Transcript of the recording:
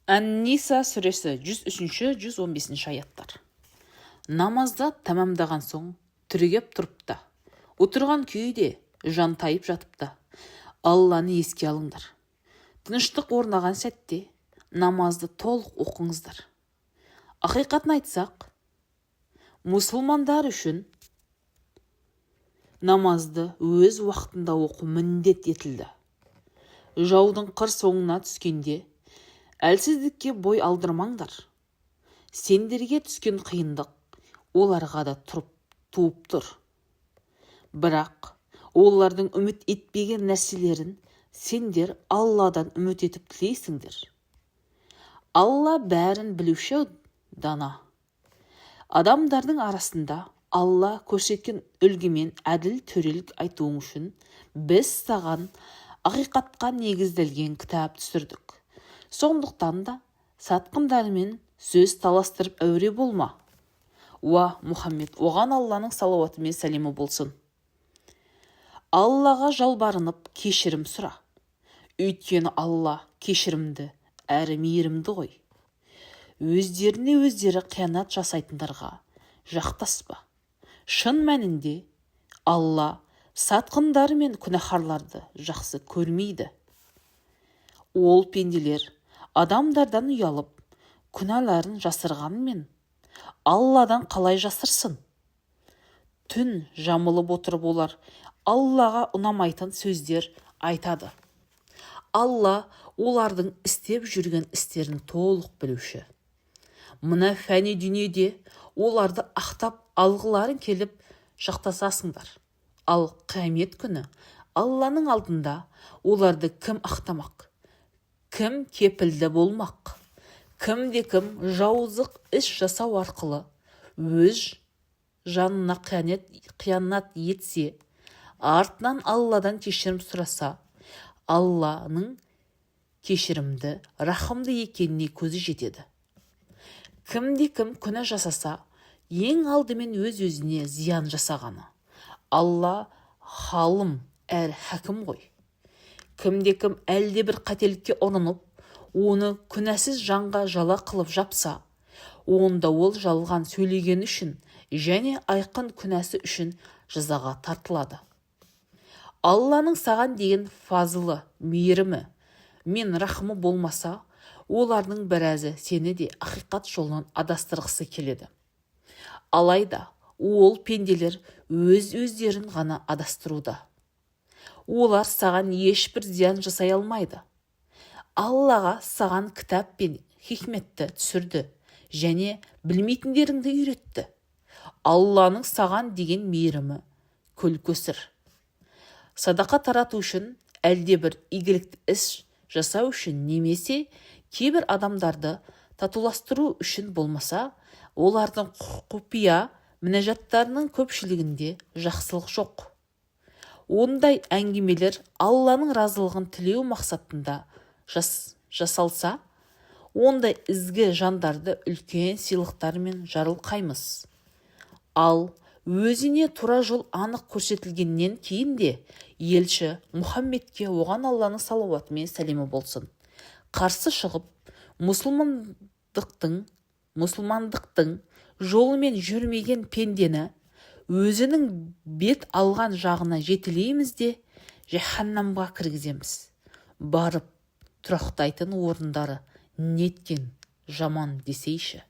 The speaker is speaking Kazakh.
Ан-Ниса сүресі 103-115 аяттар. Намазда тамамдаған соң түрегеп тұрыпта, отырған күйде жан тайып жатыпта, Алланы еске алыңдар. Тыныштық орнаған сәтте намазды толық оқыңыздар. Ақиқатын айтсақ, мұсылмандар үшін намазды өз уақытында оқу міндет етілді. Жаудың қыр соңына түскенде әлсіздікке бой алдырмаңдар. Сендерге түскен қиындық оларға да туып тұр. Бірақ олардың үміт етпеген нәрселерін сендер Алладан үміт етіп тілейсіңдер. Алла бәрін білуші дана. Адамдардың арасында Алла көрсеткен үлгімен әділ төрелік айтуың үшін біз саған ақиқатқа негізделген кітап түсірдік. Сондықтан да сатқындармен сөз таластырып әуре болма. Уа Мұхаммед, оған Алланың салауаты мен сәлемі болсын. Аллаға жалбарынып кешірім сұра. Өйткені Алла кешірімді әрі мейірімді ғой. Өздеріне өздері қиянат жасайтындарға жақтаспа. Шын мәнінде Алла сатқындар мен күнәһарларды жақсы көрмейді. Ол пенделер адамдардан ұялып, күнәларын жасырғанмен Алладан қалай жасырсын? Түн жамылып отырып олар Аллаға ұнамайтын сөздер айтады. Алла олардың істеп жүрген істерін толық білуші. Мына фәни дүниеде оларды ақтап алғыларын келіп жақтасасыңдар. Ал қиямет күні Алланың алдында оларды кім ақтамақ? Кім кепілді болмақ? Кім жауыздық іс жасау арқылы өз жанына қиянат етсе, артынан Алладан кешірім сұраса, Алланың кешірімді, рахымды екеніне көзі жетеді. Кім күнә жасаса, ең алдымен өз-өзіне зиян жасағаны. Алла халым әр хәкім ғой. Кім әлде бір қателікке ұрынып, оны күнәсіз жанға жала қылып жапса, онда ол жалған сөйлеген үшін және айқын күнәсі үшін жазаға тартылады. Алланың саған деген фазылы, мейірімі мен рахымы болмаса, олардың біразы сені де ақиқат жолынан адастырғысы келеді. Алайда ол пенделер өз-өздерін ғана адастыруда. Олар саған ешбір зиян жасай алмайды. Аллаға саған кітап пен хикметті түсірді және білмейтіндеріңді үйретті. Алланың саған деген мейірімі көл-көсір. Садақа тарату үшін, әлде бір игілікті іс жасау үшін немесе кейбір адамдарды татуластыру үшін болмаса, олардың құпия мінәжаттарының көпшілігінде жақсылық жоқ. Ондай әңгімелер Алланың разылығын тілеу мақсатында жасалса, ондай ізгі жандарды үлкен сыйлықтармен жарылқаймыз. Ал өзіне тура жол анық көрсетілгеннен кейін де елші Мұхаммедке, оған Алланың салауаты мен сәлемі болсын, қарсы шығып, мұсылмандықтың жолымен жүрмеген пендені өзінің бет алған жағына жетелейміз де жаһаннамға кіргіземіз. Барып тұрақтайтын орындары неткен жаман десейші.